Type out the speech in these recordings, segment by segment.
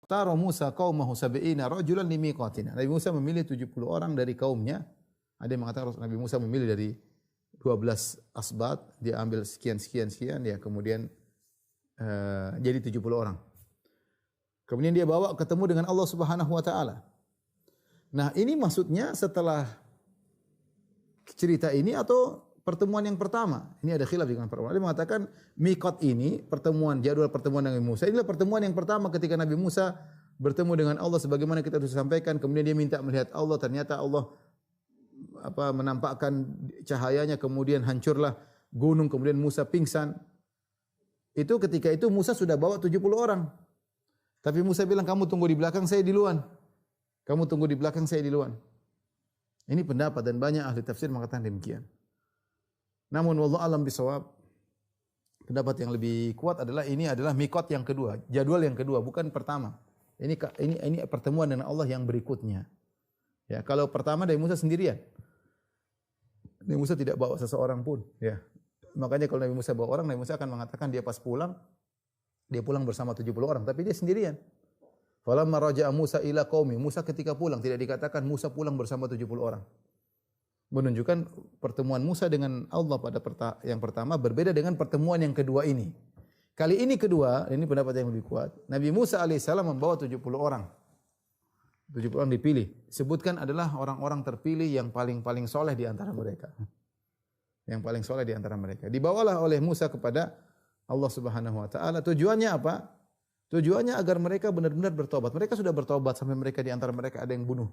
Taro Musa qaumahu sab'ina rajulan limiqatina. Nabi Musa memilih 70 orang dari kaumnya. Ada yang mengatakan Nabi Musa memilih dari 12 asbat, dia ambil sekian ya, kemudian jadi 70 orang. Kemudian dia bawa ketemu dengan Allah Subhanahu wa taala. Nah, ini maksudnya setelah cerita ini atau pertemuan yang pertama? Ini ada khilaf dengan para ulama. Dia mengatakan miqat ini, jadwal pertemuan dengan Musa, inilah pertemuan yang pertama ketika Nabi Musa bertemu dengan Allah sebagaimana kita sudah sampaikan. Kemudian dia minta melihat Allah, ternyata Allah menampakkan cahayanya, kemudian hancurlah gunung, kemudian Musa pingsan. Itu ketika itu Musa sudah bawa 70 orang. Tapi Musa bilang, kamu tunggu di belakang, saya duluan. Kamu tunggu di belakang, saya duluan. Ini pendapat dan banyak ahli tafsir mengatakan demikian. Namun wallahu alam bisawab, pendapat yang lebih kuat adalah ini adalah miqat yang kedua, jadwal yang kedua, bukan pertama. Ini pertemuan dengan Allah yang berikutnya. Ya, kalau pertama dari Musa sendirian. Nabi Musa tidak bawa seseorang pun, ya. Makanya kalau Nabi Musa bawa orang, Nabi Musa akan mengatakan dia pas pulang, dia pulang bersama 70 orang, tapi dia sendirian. Falamma raja'a Musa ila qaumi, Musa ketika pulang tidak dikatakan Musa pulang bersama 70 orang. Menunjukkan pertemuan Musa dengan Allah pada yang pertama berbeda dengan pertemuan yang kedua ini. Kali ini kedua, ini pendapat yang lebih kuat. Nabi Musa alaihissalam membawa 70 orang. 70 orang dipilih. Sebutkan adalah orang-orang terpilih yang paling soleh di antara mereka. Yang paling soleh di antara mereka. Dibawalah oleh Musa kepada Allah Subhanahu wa taala. Tujuannya apa? Tujuannya agar mereka benar-benar bertobat. Mereka sudah bertobat sampai mereka di antara mereka ada yang bunuh.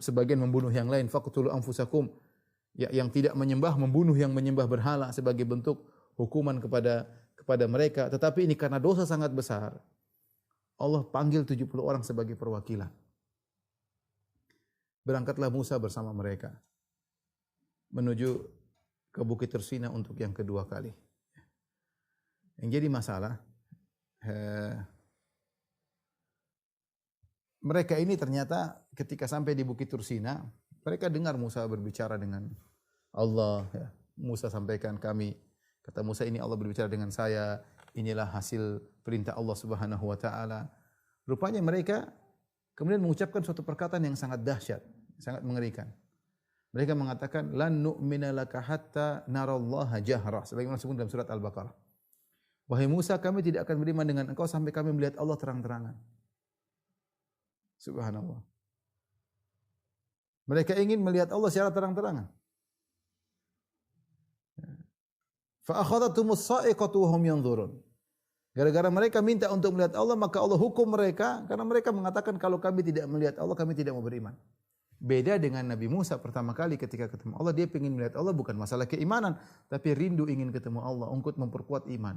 Sebagian membunuh yang lain. Faqtulu anfusakum. Ya, yang tidak menyembah membunuh yang menyembah berhala sebagai bentuk hukuman kepada mereka. Tetapi ini karena dosa sangat besar. Allah panggil 70 orang sebagai perwakilan. Berangkatlah Musa bersama mereka menuju ke Bukit Tursina untuk yang kedua kali. Yang jadi masalah, mereka ini ternyata ketika sampai di Bukit Tursina, mereka dengar Musa berbicara dengan Allah. Ya. Musa sampaikan kata Musa, ini Allah berbicara dengan saya, inilah hasil perintah Allah Subhanahu wa taala. Rupanya mereka kemudian mengucapkan suatu perkataan yang sangat dahsyat, sangat mengerikan. Mereka mengatakan, lan nu'mina laka hatta narallaha jahra, sebagaimana disebut dalam surat Al-Baqarah. Wahai Musa, kami tidak akan beriman dengan engkau sampai kami melihat Allah terang-terangan. Subhanallah. Mereka ingin melihat Allah secara terang-terangan. Fa akhadhatumus sa'iqatu wa hum yanzurun. Gara-gara mereka minta untuk melihat Allah, maka Allah hukum mereka karena mereka mengatakan kalau kami tidak melihat Allah, kami tidak mau beriman. Beda dengan Nabi Musa pertama kali ketika ketemu Allah, dia ingin melihat Allah bukan masalah keimanan, tapi rindu ingin ketemu Allah untuk memperkuat iman.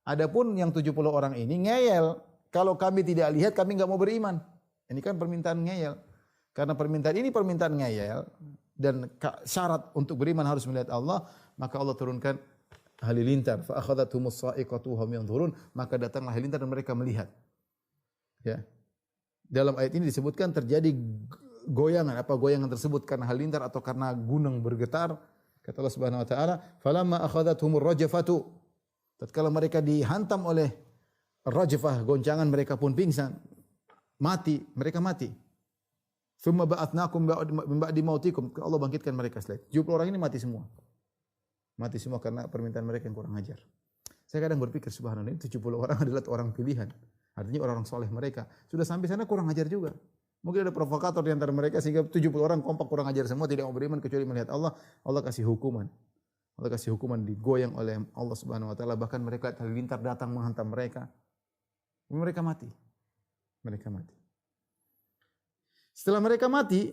Adapun yang 70 orang ini ngeyel, kalau kami tidak lihat kami enggak mau beriman. Ini kan permintaan ngeyel. Karena permintaan ini permintaan ngeyel dan syarat untuk beriman harus melihat Allah, maka Allah turunkan halilintar, fa akhadhatumus sa'iqatu hum yanzurun, maka datanglah halilintar dan mereka melihat. Ya. Dalam ayat ini disebutkan terjadi goyangan, apa goyangan tersebut karena halilintar atau karena gunung bergetar. Kata Allah Subhanahu wa taala, falamma akhadhathumur rajfatu, tatkala mereka dihantam oleh rajfah, goncangan, mereka pun pingsan, mereka mati. Tsumma ba'atsnakum min ba'di mautikum, Allah bangkitkan mereka setelah itu. 70 orang ini mati semua. Mati semua karena permintaan mereka yang kurang ajar. Saya kadang berpikir, subhanallah, ini 70 orang adalah orang pilihan. Artinya orang-orang soleh mereka. Sudah sampai sana kurang ajar juga. Mungkin ada provokator di antara mereka sehingga 70 orang kompak kurang ajar semua, tidak mau beriman kecuali melihat Allah. Allah kasih hukuman. Allah kasih hukuman, digoyang oleh Allah Subhanahu wa taala, bahkan mereka halilintar datang menghantam mereka. Mereka mati. Mereka mati. Setelah mereka mati,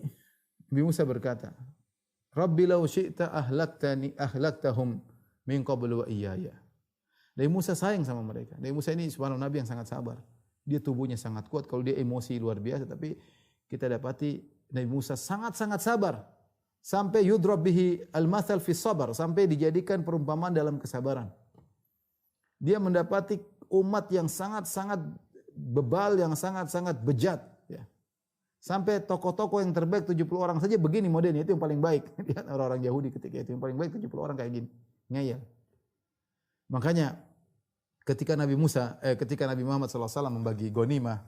Nabi Musa berkata, Rabbi law syi'ta ahlaktahum min qablu wa iyaya. Nabi Musa sayang sama mereka. Nabi Musa ini subhanallah nabi yang sangat sabar. Dia tubuhnya sangat kuat, kalau dia emosi luar biasa, tapi kita dapati Nabi Musa sangat-sangat sabar. Sampai yudrab bihi al-mathal fi sabar, sampai dijadikan perumpamaan dalam kesabaran. Dia mendapati umat yang sangat-sangat bebal, yang sangat-sangat bejat, ya. Sampai tokoh-tokoh yang terbaik 70 orang saja begini modelnya, itu yang paling baik. Lihat orang-orang Yahudi ketika itu yang paling baik 70 orang kayak gini. Ngeyel. Makanya ketika Nabi Muhammad SAW membagi ghanimah,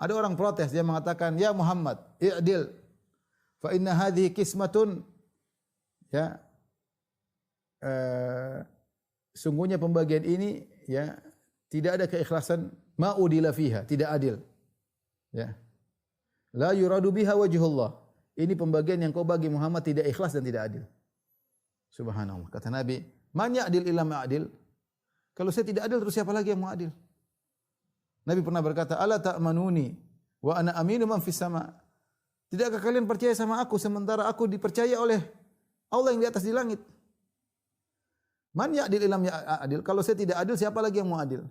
Ada orang protes, dia mengatakan, "Ya Muhammad, i'dil fa inna hadhihi qismatun." Ya, sungguhnya pembagian ini ya tidak ada keikhlasan, ma'udila fiha, tidak adil. Ya. La yuradu biha wajhullah. Ini pembagian yang kau bagi Muhammad tidak ikhlas dan tidak adil. Subhanallah. Kata Nabi, "Man ya'dil illa ma'adil?" Kalau saya tidak adil, terus siapa lagi yang mau adil? Nabi pernah berkata, "Ala ta'manuni wa ana aminu man fis sama." Tidakkah kalian percaya sama aku sementara aku dipercaya oleh Allah yang di atas di langit? Man ya'dil illa ma'adil. Kalau saya tidak adil, siapa lagi yang mau adil?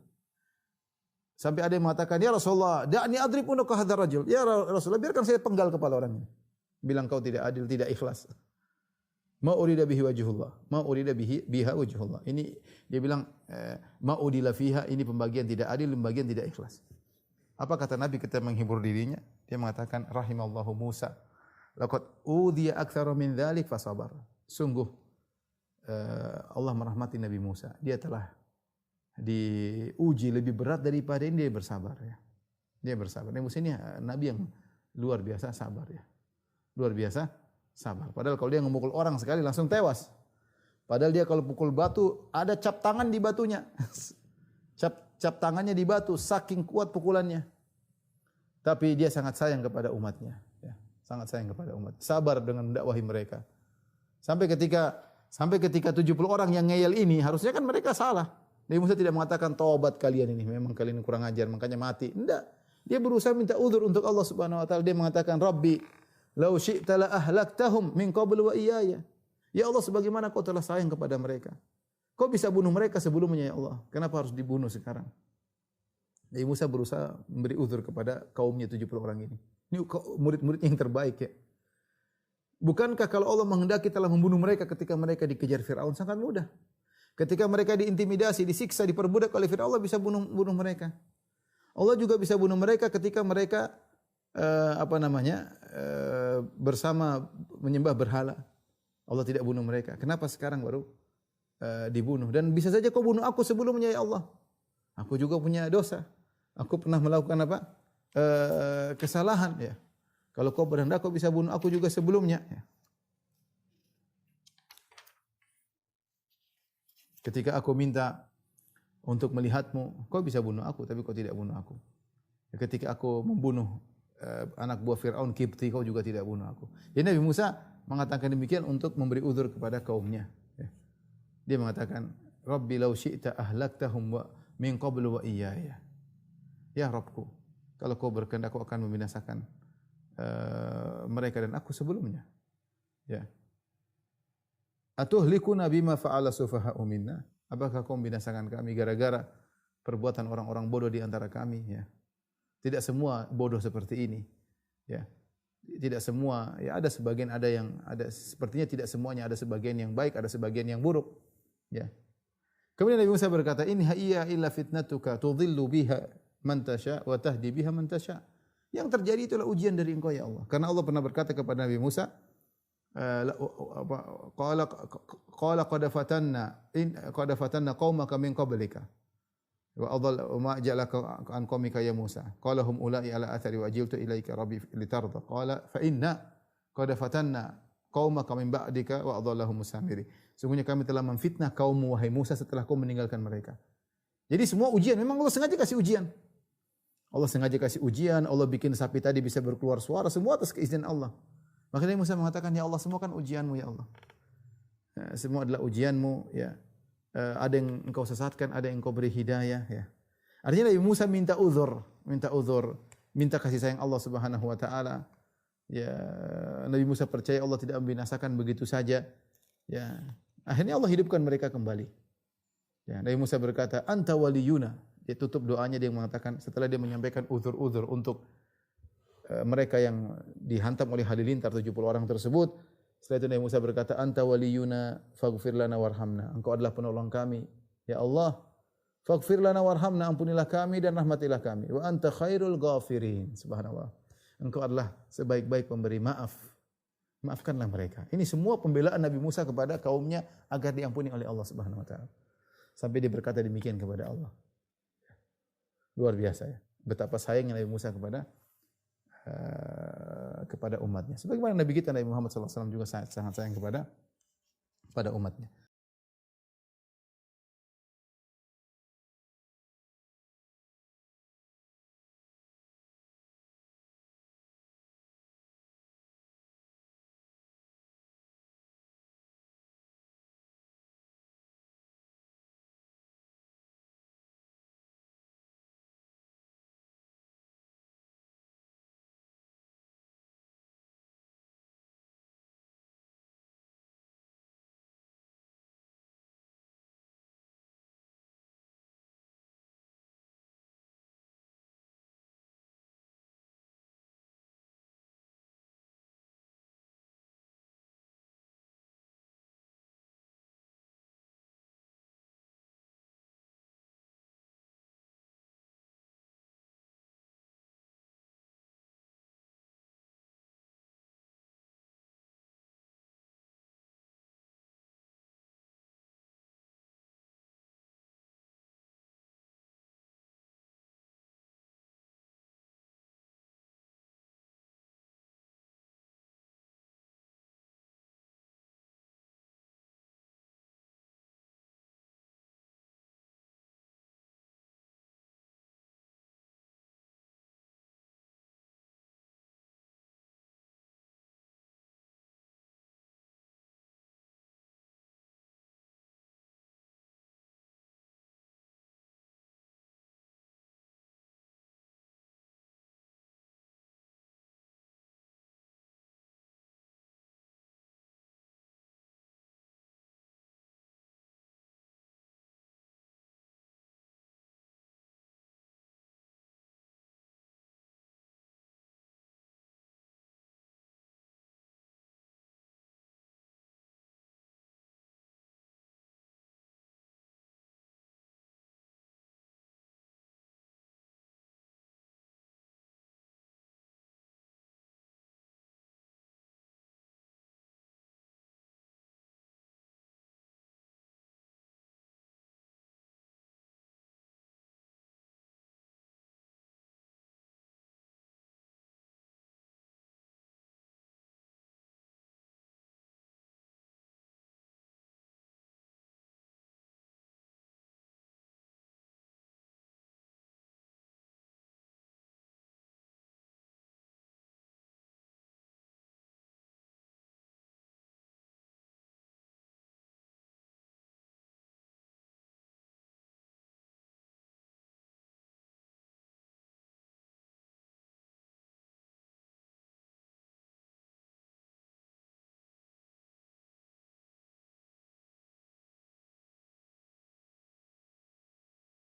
Sampai ada yang mengatakan, "Ya Rasulullah, da'ni adrib unuka hadzal rajul." Ya Rasulullah, biarkan saya penggal kepala orang ini. Bilang kau tidak adil, tidak ikhlas. Ma urida bihi wajhullah. Ma urida biha wajhullah. Ini dia bilang ma udila fiha, ini pembagian tidak adil, pembagian tidak ikhlas. Apa kata Nabi ketika menghibur dirinya? Dia mengatakan rahimallahu Musa. Laqad udhiya aktsara min dzalik fasabar. Sungguh Allah merahmati Nabi Musa. Dia telah diuji lebih berat daripada ini, dia bersabar ya. Dia bersabar. Nabi Musa ini nabi yang luar biasa sabar ya. Luar biasa sabar. Padahal kalau dia memukul orang sekali langsung tewas. Padahal dia kalau pukul batu ada cap tangan di batunya. cap tangannya di batu saking kuat pukulannya. Tapi dia sangat sayang kepada umatnya ya. Sangat sayang kepada umat. Sabar dengan mendakwahi mereka. Sampai ketika 70 orang yang ngeyel ini harusnya kan mereka salah. Nabi Musa tidak mengatakan taubat kalian ini memang kalian kurang ajar makanya mati. Tidak. Dia berusaha minta uzur untuk Allah Subhanahu wa taala. Dia mengatakan Rabbi law syi'ta la ahlaktahum min qabl wa iyaya. Ya Allah, sebagaimana kau telah sayang kepada mereka, kau bisa bunuh mereka sebelumnya ya Allah. Kenapa harus dibunuh sekarang? Nabi Musa berusaha memberi uzur kepada kaumnya 70 orang ini. Ini murid-murid yang terbaik ya. Bukankah kalau Allah menghendaki telah membunuh mereka ketika mereka dikejar Firaun sangat mudah. Ketika mereka diintimidasi, disiksa, diperbudak oleh Firaun, Allah bisa bunuh mereka. Allah juga bisa bunuh mereka ketika mereka bersama menyembah berhala. Allah tidak bunuh mereka. Kenapa sekarang baru dibunuh? Dan bisa saja kau bunuh aku sebelumnya ya Allah. Aku juga punya dosa. Aku pernah melakukan kesalahan ya. Kalau kau berhendak kau bisa bunuh aku juga sebelumnya ya. Ketika aku minta untuk melihatmu, kau bisa bunuh aku, tapi kau tidak bunuh aku. Ketika aku membunuh anak buah Fir'aun Kipti, kau juga tidak bunuh aku. Jadi Nabi Musa mengatakan demikian untuk memberi uzur kepada kaumnya. Dia mengatakan, Rabbi law syi'ta ahlaktahum min qablu wa iyaya. Ya Rabbku, kalau kau berkehendak kau akan membinasakan mereka dan aku sebelumnya. Ya. Atuhlikuna bima fa'ala sufaha'u minna? Apakah kau membinasakan kami gara-gara perbuatan orang-orang bodoh di antara kami ya? Tidak semua bodoh seperti ini ya. Tidak semua ya, ada sebagian sepertinya tidak semuanya, ada sebagian yang baik, ada sebagian yang buruk ya. Kemudian Nabi Musa berkata, "In hiya illa fitnatuka tudhillu biha man tasha wa tahdi biha man tasha." Yang terjadi itulah ujian dari Engkau ya Allah. Karena Allah pernah berkata kepada Nabi Musa, qala qad fatanna qaumaka min qablika wa adall ma ja'alaka an qaumika ya Musa qala hum ulai ala athari wa ajiltu ilaika rabbi litarda qala fa inna qad fatanna qaumaka min ba'dika wa adallahum samiri. Sungguhnya kami telah memfitnah kaummu wahai Musa setelah kau meninggalkan mereka. Jadi semua ujian memang Allah sengaja kasih ujian. Allah sengaja kasih ujian, Allah bikin sapi tadi bisa berkeluar suara, semua atas keizinan Allah. Makanya Musa mengatakan, ya Allah semua kan ujianmu ya Allah. Semua adalah ujianmu ya. Ada yang engkau sesatkan, ada yang engkau beri hidayah ya. Artinya Nabi Musa minta uzur, minta kasih sayang Allah Subhanahu wa taala. Ya, Nabi Musa percaya Allah tidak membinasakan begitu saja. Ya. Akhirnya Allah hidupkan mereka kembali. Ya, Nabi Musa berkata, "Anta waliyuna." Dia tutup doanya, dia mengatakan setelah dia menyampaikan uzur-uzur untuk mereka yang dihantam oleh halilintar 70 orang tersebut. Setelah itu Nabi Musa berkata, "Anta waliyuna faghfir lana warhamna." Engkau adalah penolong kami. Ya Allah, faghfir lana warhamna, ampunilah kami dan rahmatilah kami. Wa anta khairul ghafirin. Subhanallah. Engkau adalah sebaik-baik pemberi maaf. Maafkanlah mereka. Ini semua pembelaan Nabi Musa kepada kaumnya agar diampuni oleh Allah Subhanahu wa taala. Sampai dia berkata demikian kepada Allah. Luar biasa ya. Betapa sayangnya Nabi Musa kepada kepada umatnya. Sebagaimana Nabi kita Nabi Muhammad SAW juga sangat sayang kepada umatnya.